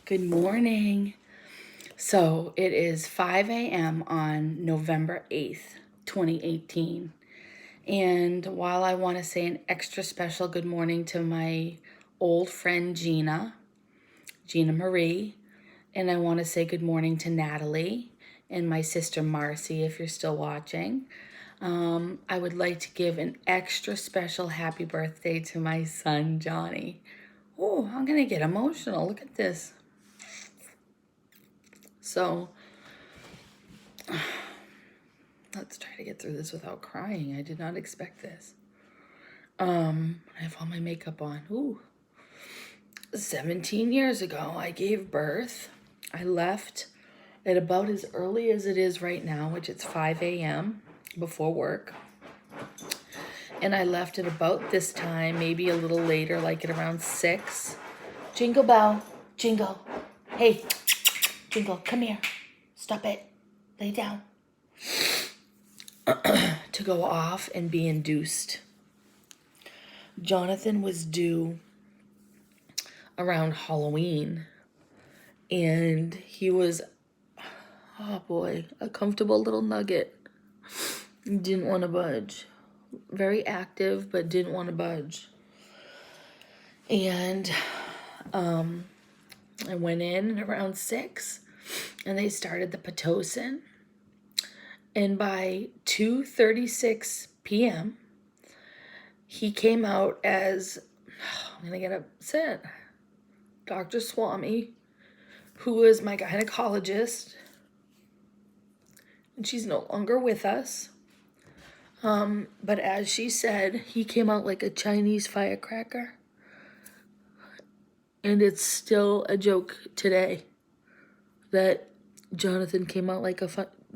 Good morning. So it is 5 a.m. on November 8th, 2018. And while I want to say an extra special good morning to my old friend Gina Marie, and I want to say good morning to Natalie and my sister Marcy, if you're still watching. I would like to give an extra special happy birthday to my son Johnny. Oh, I'm going to get emotional. Look at this. So let's try to get through this without crying. I did not expect this. I have all my makeup on. Ooh. 17 years ago, I gave birth. I left at about as early as it is right now, which it's 5 a.m. before work. And I left at about this time, maybe a little later, like at around 6. Jingle bell, jingle. Hey, Jingle, come here. Stop it. Lay down. To go off and be induced. Jonathan was due around Halloween, and he was, oh boy, a comfortable little nugget. Didn't want to budge. Very active, but didn't want to budge. And I went in at around 6, and they started the Pitocin. And by 2:36 p.m., he came out as, I'm going to get upset, Dr. Swami, who is my gynecologist, and she's no longer with us. But as she said, he came out like a Chinese firecracker. And it's still a joke today that Jonathan came out like a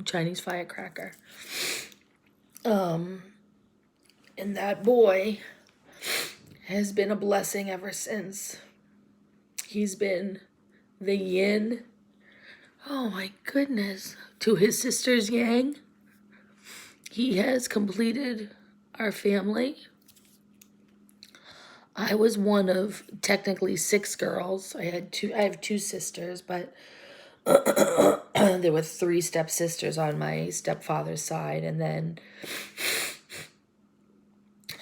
Chinese firecracker. And that boy has been a blessing ever since. He's been the yin, oh my goodness, to his sister's yang. He has completed our family. I was one of technically 6 girls. I have 2 sisters, but there were 3 stepsisters on my stepfather's side, and then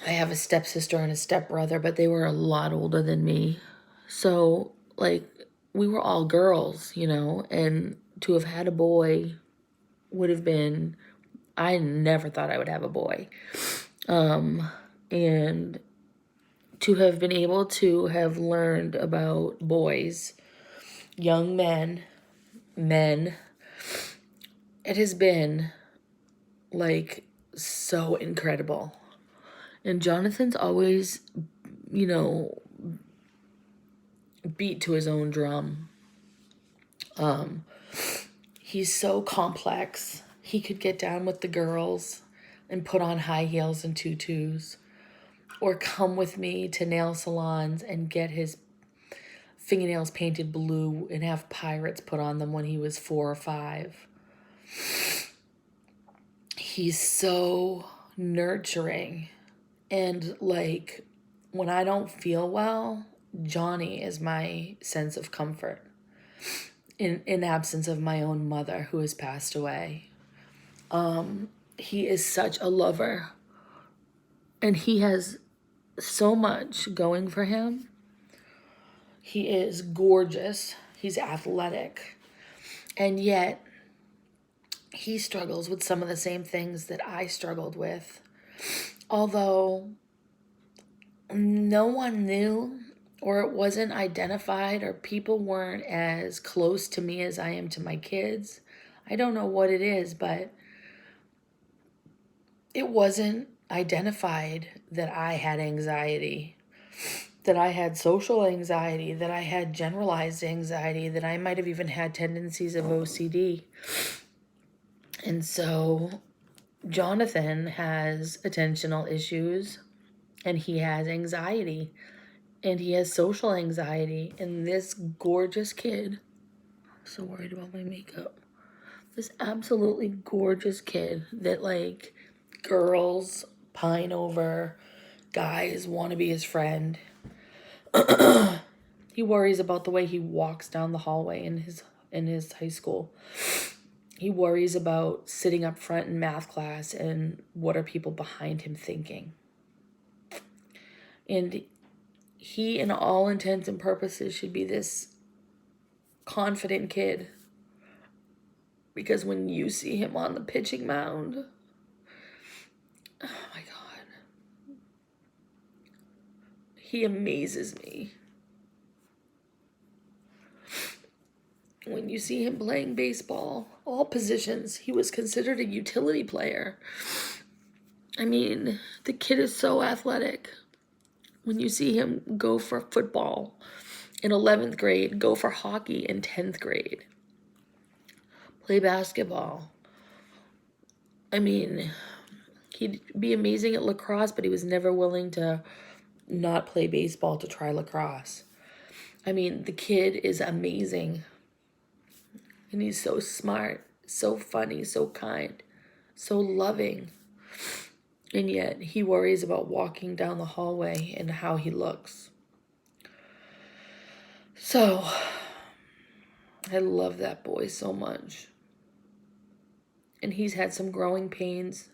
I have a stepsister and a stepbrother, but they were a lot older than me. So, we were all girls, and to have had a boy would have been, I never thought I would have a boy. And to have been able to have learned about boys, young men, it has been so incredible. And Jonathan's always, beat to his own drum. He's so complex. He could get down with the girls and put on high heels and tutus, or come with me to nail salons and get his fingernails painted blue and have pirates put on them when he was 4 or 5. He's so nurturing. And when I don't feel well, Johnny is my sense of comfort in absence of my own mother, who has passed away. He is such a lover, and he has so much going for him. He is gorgeous. He's athletic. And yet, he struggles with some of the same things that I struggled with. Although no one knew, or it wasn't identified, or people weren't as close to me as I am to my kids. I don't know what it is, but it wasn't identified that I had anxiety, that I had social anxiety, that I had generalized anxiety, that I might have even had tendencies of OCD. And so Jonathan has attentional issues, and he has anxiety, and he has social anxiety. And this gorgeous kid, I'm so worried about my makeup, this absolutely gorgeous kid that girls pine over, guys want to be his friend. He worries about the way he walks down the hallway in his high school. He worries about sitting up front in math class and what are people behind him thinking. And he, in all intents and purposes, should be this confident kid. Because when you see him on the pitching mound, oh my God, he amazes me. When you see him playing baseball, all positions, he was considered a utility player. I mean, the kid is so athletic. When you see him go for football in 11th grade, go for hockey in 10th grade, play basketball. I mean, he'd be amazing at lacrosse, but he was never willing to not play baseball to try lacrosse. I mean, the kid is amazing. And he's so smart, so funny, so kind, so loving. And yet he worries about walking down the hallway and how he looks. So I love that boy so much. And he's had some growing pains,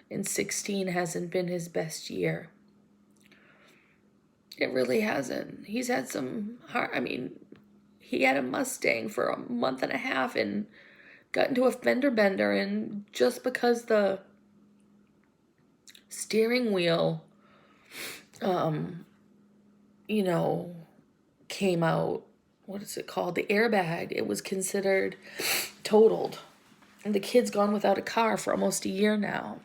and 16 hasn't been his best year. It really hasn't. He's had some hard, he had a Mustang for a month and a half and got into a fender bender, and just because the steering wheel, came out, what is it called? The airbag, it was considered totaled. And the kid's gone without a car for almost a year now.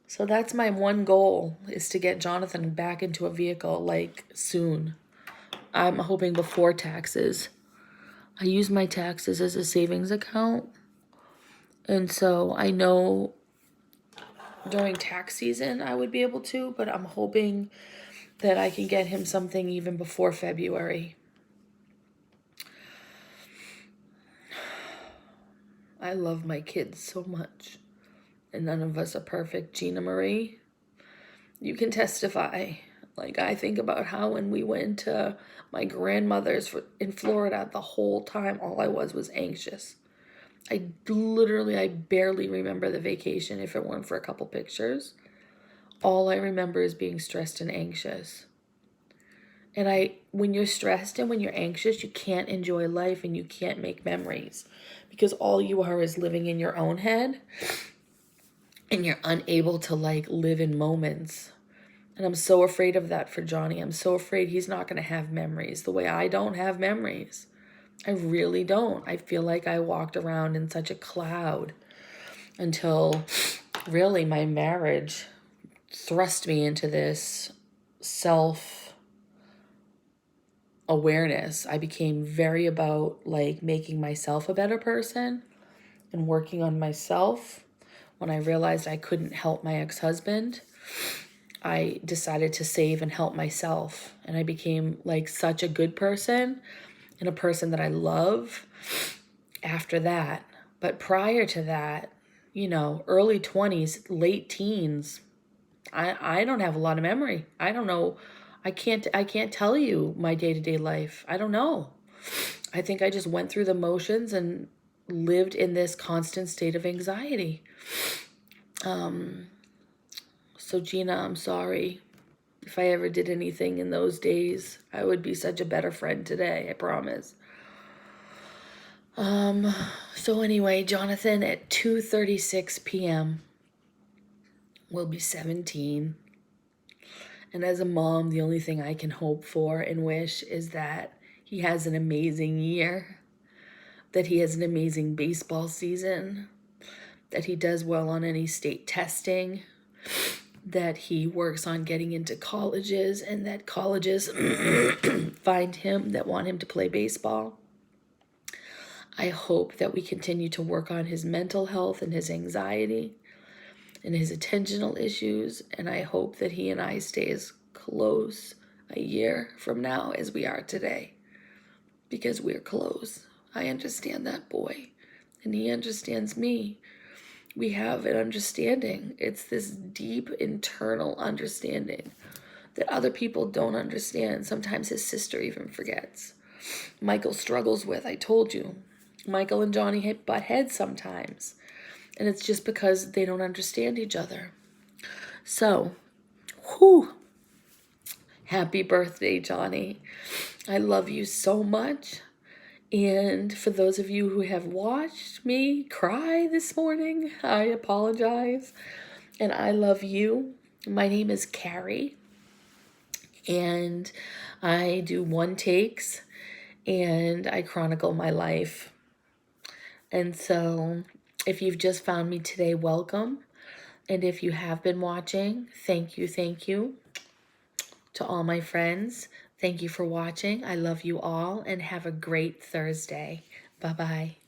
So that's my one goal, is to get Jonathan back into a vehicle, soon. I'm hoping before taxes. I use my taxes as a savings account. And so I know during tax season I would be able to, but I'm hoping that I can get him something even before February. I love my kids so much. And none of us are perfect. Gina Marie, you can testify. I think about how when we went to my grandmother's in Florida, the whole time all I was anxious. I barely remember the vacation if it weren't for a couple pictures. All I remember is being stressed and anxious. And when you're stressed and when you're anxious, you can't enjoy life and you can't make memories because all you are is living in your own head and you're unable to live in moments. And I'm so afraid of that for Johnny. I'm so afraid he's not going to have memories the way I don't have memories. I really don't. I feel like I walked around in such a cloud until really my marriage thrust me into this self-awareness. I became very about making myself a better person and working on myself. When I realized I couldn't help my ex-husband, I decided to save and help myself. And I became such a good person and a person that I love after that. But prior to that, early 20s, late teens, I don't have a lot of memory. I don't know. I can't tell you my day-to-day life. I don't know. I think I just went through the motions and lived in this constant state of anxiety. So Gina, I'm sorry. If I ever did anything in those days, I would be such a better friend today, I promise. So anyway, Jonathan at 2:36 p.m. will be 17. And as a mom, the only thing I can hope for and wish is that he has an amazing year, that he has an amazing baseball season, that he does well on any state testing, that he works on getting into colleges, and that colleges find him that want him to play baseball. I hope that we continue to work on his mental health and his anxiety and his attentional issues, and I hope that he and I stay as close a year from now as we are today, because we're close. I understand that boy, and he understands me. We have an understanding. It's this deep internal understanding that other people don't understand. Sometimes his sister even forgets. Michael struggles with, I told you. Michael and Johnny butt heads sometimes. And it's just because they don't understand each other. So, whew. Happy birthday, Johnny. I love you so much. And for those of you who have watched me cry this morning, I apologize. And I love you. My name is Carrie. And I do one takes and I chronicle my life. And so if you've just found me today, welcome. And if you have been watching, thank you, thank you. To all my friends, thank you for watching. I love you all and have a great Thursday. Bye-bye.